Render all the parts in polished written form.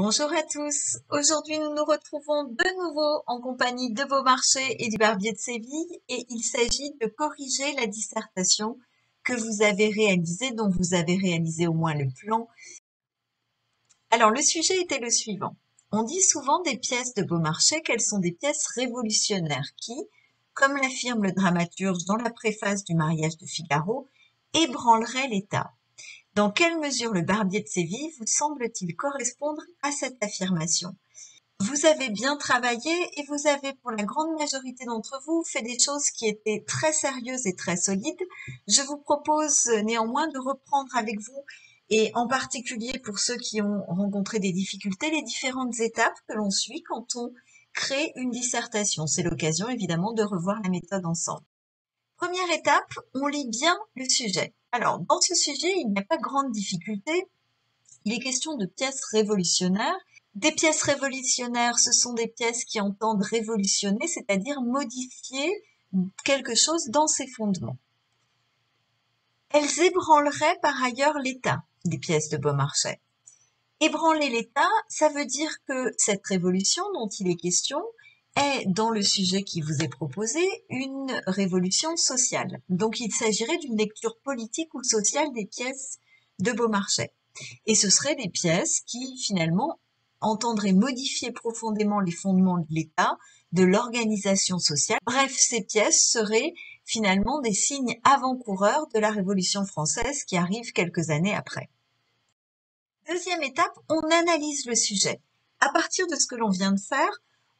Bonjour à tous. Aujourd'hui, nous nous retrouvons de nouveau en compagnie de Beaumarchais et du Barbier de Séville et il s'agit de corriger la dissertation que vous avez réalisée, dont vous avez réalisé au moins le plan. Alors, le sujet était le suivant. On dit souvent des pièces de Beaumarchais qu'elles sont des pièces révolutionnaires qui, comme l'affirme le dramaturge dans la préface du Mariage de Figaro, ébranleraient l'État. Dans quelle mesure le Barbier de Séville vous semble-t-il correspondre à cette affirmation? Vous avez bien travaillé et vous avez, pour la grande majorité d'entre vous, fait des choses qui étaient très sérieuses et très solides. Je vous propose néanmoins de reprendre avec vous, et en particulier pour ceux qui ont rencontré des difficultés, les différentes étapes que l'on suit quand on crée une dissertation. C'est l'occasion évidemment de revoir la méthode ensemble. Première étape, on lit bien le sujet. Alors, dans ce sujet, il n'y a pas grande difficulté. Il est question de pièces révolutionnaires. Des pièces révolutionnaires, ce sont des pièces qui entendent révolutionner, c'est-à-dire modifier quelque chose dans ses fondements. Elles ébranleraient par ailleurs l'État, des pièces de Beaumarchais. Ébranler l'État, ça veut dire que cette révolution dont il est question est, dans le sujet qui vous est proposé, une révolution sociale. Donc il s'agirait d'une lecture politique ou sociale des pièces de Beaumarchais. Et ce seraient des pièces qui, finalement, entendraient modifier profondément les fondements de l'État, de l'organisation sociale. Bref, ces pièces seraient finalement des signes avant-coureurs de la Révolution française qui arrive quelques années après. Deuxième étape, on analyse le sujet. À partir de ce que l'on vient de faire,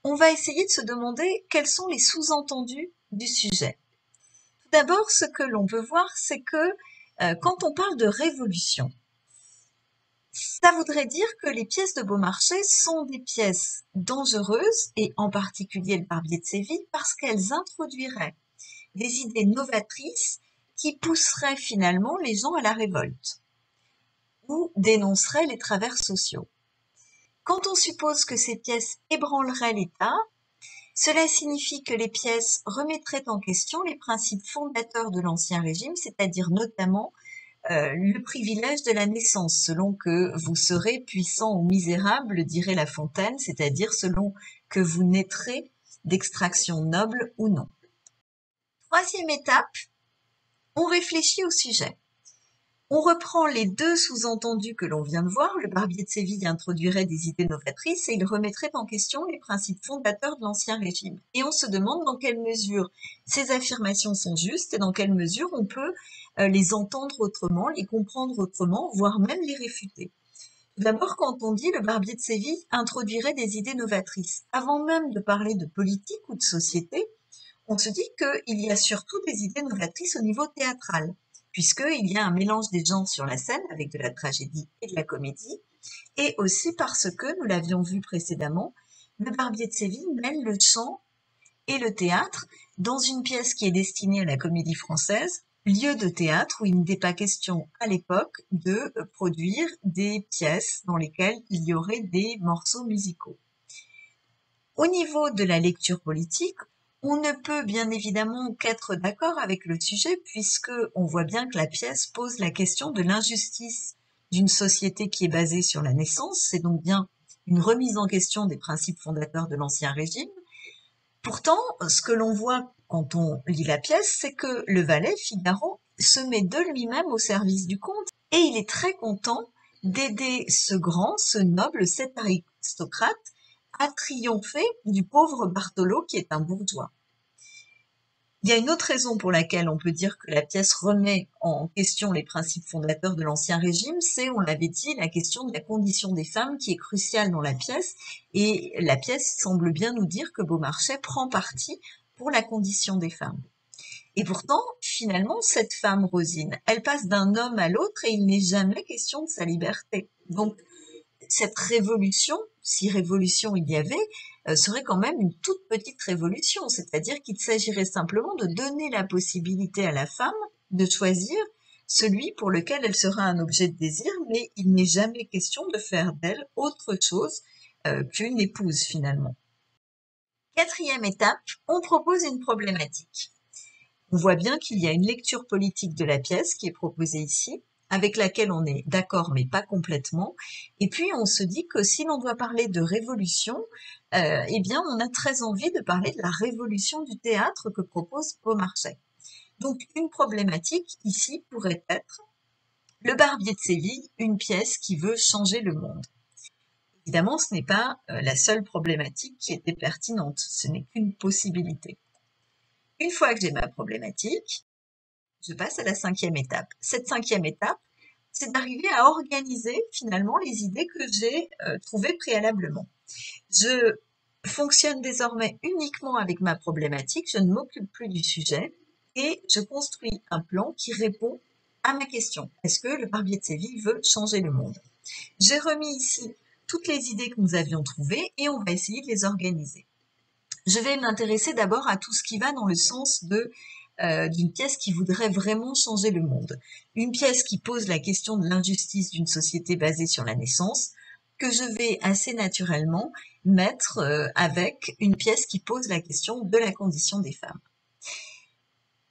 on va essayer de se demander quels sont les sous-entendus du sujet. Tout d'abord, ce que l'on peut voir, c'est que quand on parle de révolution, ça voudrait dire que les pièces de Beaumarchais sont des pièces dangereuses, et en particulier le Barbier de Séville, parce qu'elles introduiraient des idées novatrices qui pousseraient finalement les gens à la révolte ou dénonceraient les travers sociaux. Quand on suppose que ces pièces ébranleraient l'État, cela signifie que les pièces remettraient en question les principes fondateurs de l'Ancien Régime, c'est-à-dire notamment le privilège de la naissance, selon que vous serez puissant ou misérable, dirait La Fontaine, c'est-à-dire selon que vous naîtrez d'extraction noble ou non. Troisième étape, on réfléchit au sujet. On reprend les deux sous-entendus que l'on vient de voir. Le Barbier de Séville introduirait des idées novatrices et il remettrait en question les principes fondateurs de l'Ancien Régime. Et on se demande dans quelle mesure ces affirmations sont justes et dans quelle mesure on peut les entendre autrement, les comprendre autrement, voire même les réfuter. D'abord, quand on dit le Barbier de Séville introduirait des idées novatrices, avant même de parler de politique ou de société, on se dit qu'il y a surtout des idées novatrices au niveau théâtral, puisqu'il y a un mélange des genres sur la scène avec de la tragédie et de la comédie, et aussi parce que, nous l'avions vu précédemment, le Barbier de Séville mêle le chant et le théâtre dans une pièce qui est destinée à la comédie française, lieu de théâtre où il n'était pas question à l'époque de produire des pièces dans lesquelles il y aurait des morceaux musicaux. Au niveau de la lecture politique, on ne peut bien évidemment qu'être d'accord avec le sujet puisque on voit bien que la pièce pose la question de l'injustice d'une société qui est basée sur la naissance. C'est donc bien une remise en question des principes fondateurs de l'Ancien Régime. Pourtant, ce que l'on voit quand on lit la pièce, c'est que le valet, Figaro, se met de lui-même au service du comte et il est très content d'aider ce grand, ce noble, cet aristocrate à triompher du pauvre Bartholo qui est un bourgeois. Il y a une autre raison pour laquelle on peut dire que la pièce remet en question les principes fondateurs de l'Ancien Régime, c'est, on l'avait dit, la question de la condition des femmes qui est cruciale dans la pièce, et la pièce semble bien nous dire que Beaumarchais prend parti pour la condition des femmes. Et pourtant, finalement, cette femme, Rosine, elle passe d'un homme à l'autre et il n'est jamais question de sa liberté. Donc, cette révolution, si révolution il y avait, serait quand même une toute petite révolution, c'est-à-dire qu'il s'agirait simplement de donner la possibilité à la femme de choisir celui pour lequel elle sera un objet de désir, mais il n'est jamais question de faire d'elle autre chose qu'une épouse finalement. Quatrième étape, on propose une problématique. On voit bien qu'il y a une lecture politique de la pièce qui est proposée ici, avec laquelle on est d'accord mais pas complètement. Et puis on se dit que si l'on doit parler de révolution, eh bien on a très envie de parler de la révolution du théâtre que propose Beaumarchais. Donc une problématique ici pourrait être Le Barbier de Séville, une pièce qui veut changer le monde. Évidemment, ce n'est pas la seule problématique qui était pertinente, ce n'est qu'une possibilité. Une fois que j'ai ma problématique, je passe à la 5e étape. Cette 5e étape, c'est d'arriver à organiser finalement les idées que j'ai trouvées préalablement. Je fonctionne désormais uniquement avec ma problématique, je ne m'occupe plus du sujet et je construis un plan qui répond à ma question. Est-ce que le Barbier de Séville veut changer le monde? J'ai remis ici toutes les idées que nous avions trouvées et on va essayer de les organiser. Je vais m'intéresser d'abord à tout ce qui va dans le sens d'une pièce qui voudrait vraiment changer le monde. Une pièce qui pose la question de l'injustice d'une société basée sur la naissance, que je vais assez naturellement mettre avec une pièce qui pose la question de la condition des femmes.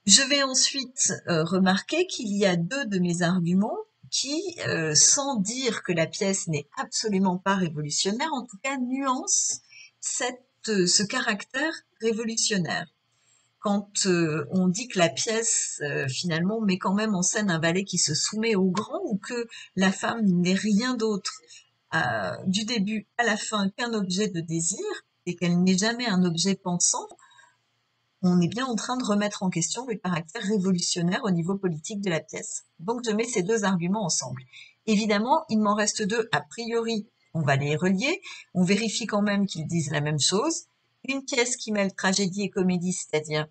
Je vais ensuite remarquer qu'il y a deux de mes arguments qui, sans dire que la pièce n'est absolument pas révolutionnaire, en tout cas nuancent ce caractère révolutionnaire. Quand on dit que la pièce, finalement, met quand même en scène un valet qui se soumet au grand ou que la femme n'est rien d'autre du début à la fin qu'un objet de désir et qu'elle n'est jamais un objet pensant, on est bien en train de remettre en question le caractère révolutionnaire au niveau politique de la pièce. Donc je mets ces deux arguments ensemble. Évidemment, il m'en reste deux a priori, on va les relier, on vérifie quand même qu'ils disent la même chose. Une pièce qui mêle tragédie et comédie, c'est-à-dire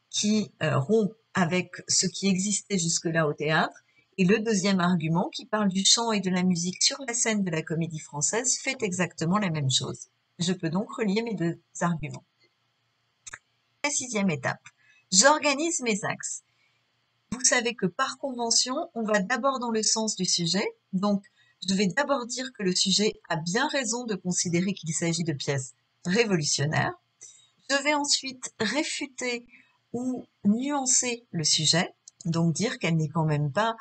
qui rompt avec ce qui existait jusque-là au théâtre, et le deuxième argument qui parle du chant et de la musique sur la scène de la Comédie Française fait exactement la même chose. Je peux donc relier mes deux arguments. La 6e étape, j'organise mes axes. Vous savez que par convention, on va d'abord dans le sens du sujet, donc je vais d'abord dire que le sujet a bien raison de considérer qu'il s'agit de pièces révolutionnaires. Je vais ensuite réfuter ou nuancer le sujet, donc dire qu'elle n'est quand même pas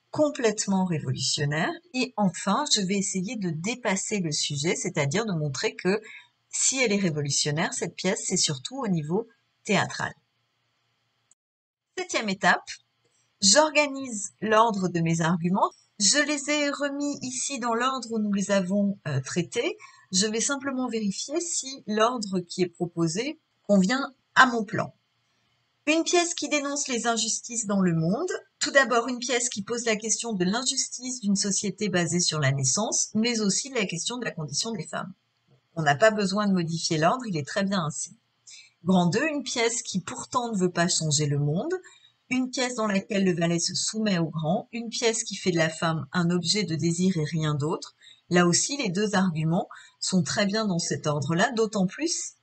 complètement révolutionnaire. Et enfin, je vais essayer de dépasser le sujet, c'est-à-dire de montrer que si elle est révolutionnaire, cette pièce, c'est surtout au niveau théâtral. 7e étape, j'organise l'ordre de mes arguments. Je les ai remis ici dans l'ordre où nous les avons traités. Je vais simplement vérifier si l'ordre qui est proposé convient à mon plan. Une pièce qui dénonce les injustices dans le monde. Tout d'abord, une pièce qui pose la question de l'injustice d'une société basée sur la naissance, mais aussi la question de la condition des femmes. On n'a pas besoin de modifier l'ordre, il est très bien ainsi. Grand 2, une pièce qui pourtant ne veut pas changer le monde, une pièce dans laquelle le valet se soumet au grand, une pièce qui fait de la femme un objet de désir et rien d'autre. Là aussi, les deux arguments sont très bien dans cet ordre-là, d'autant plus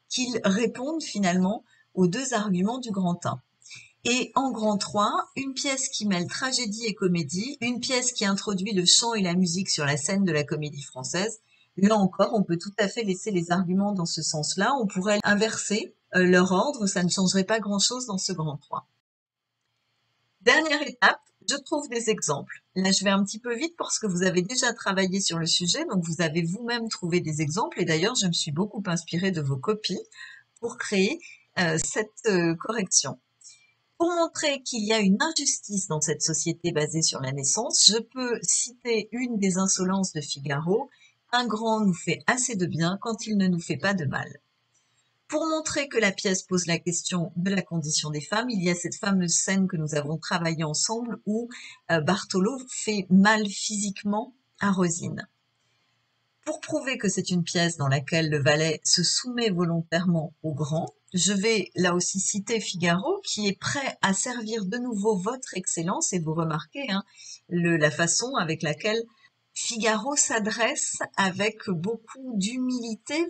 qu'ils répondent finalement aux deux arguments du grand 1. Et en grand 3, une pièce qui mêle tragédie et comédie, une pièce qui introduit le chant et la musique sur la scène de la Comédie Française. Là encore, on peut tout à fait laisser les arguments dans ce sens-là. On pourrait inverser leur ordre, ça ne changerait pas grand-chose dans ce grand 3. Dernière étape, je trouve des exemples. Là, je vais un petit peu vite parce que vous avez déjà travaillé sur le sujet, donc vous avez vous-même trouvé des exemples. Et d'ailleurs, je me suis beaucoup inspirée de vos copies pour créer cette correction. Pour montrer qu'il y a une injustice dans cette société basée sur la naissance, je peux citer une des insolences de Figaro. Un grand nous fait assez de bien quand il ne nous fait pas de mal. Pour montrer que la pièce pose la question de la condition des femmes, il y a cette fameuse scène que nous avons travaillée ensemble où Bartholo fait mal physiquement à Rosine. Pour prouver que c'est une pièce dans laquelle le valet se soumet volontairement au grand, je vais là aussi citer Figaro qui est prêt à servir de nouveau votre excellence, et vous remarquez la façon avec laquelle Figaro s'adresse avec beaucoup d'humilité,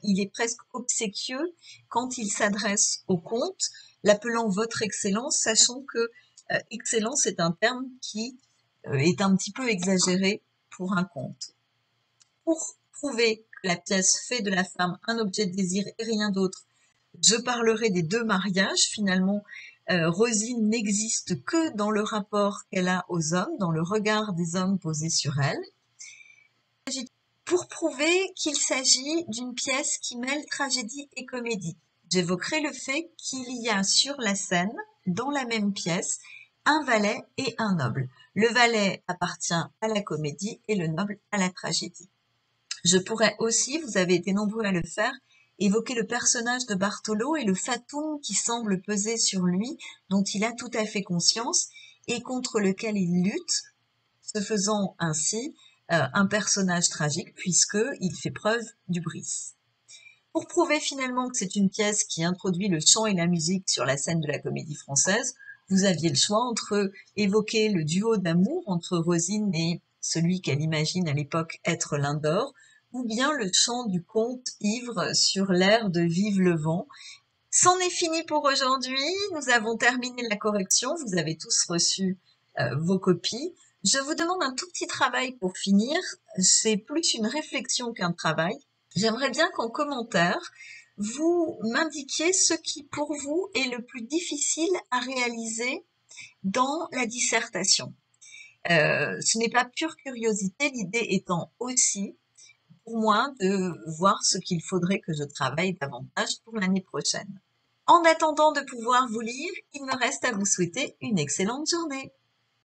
il est presque obséquieux quand il s'adresse au comte, l'appelant votre excellence, sachant que excellence est un terme qui est un petit peu exagéré pour un comte. Pour prouver que la pièce fait de la femme un objet de désir et rien d'autre, je parlerai des deux mariages. Finalement, Rosine n'existe que dans le rapport qu'elle a aux hommes, dans le regard des hommes posés sur elle, pour prouver qu'il s'agit d'une pièce qui mêle tragédie et comédie. J'évoquerai le fait qu'il y a sur la scène, dans la même pièce, un valet et un noble. Le valet appartient à la comédie et le noble à la tragédie. Je pourrais aussi, vous avez été nombreux à le faire, évoquer le personnage de Bartholo et le fatum qui semble peser sur lui, dont il a tout à fait conscience et contre lequel il lutte, se faisant ainsi un personnage tragique puisqu'il fait preuve d'hubris. Pour prouver finalement que c'est une pièce qui introduit le chant et la musique sur la scène de la Comédie Française, vous aviez le choix entre évoquer le duo d'amour entre Rosine et celui qu'elle imagine à l'époque être Lindor, ou bien le chant du comte ivre sur l'air de Vive le vent. C'en est fini pour aujourd'hui, nous avons terminé la correction, vous avez tous reçu vos copies. Je vous demande un tout petit travail pour finir, c'est plus une réflexion qu'un travail. J'aimerais bien qu'en commentaire, vous m'indiquiez ce qui pour vous est le plus difficile à réaliser dans la dissertation. Ce n'est pas pure curiosité, l'idée étant aussi pour moi de voir ce qu'il faudrait que je travaille davantage pour l'année prochaine. En attendant de pouvoir vous lire, il me reste à vous souhaiter une excellente journée.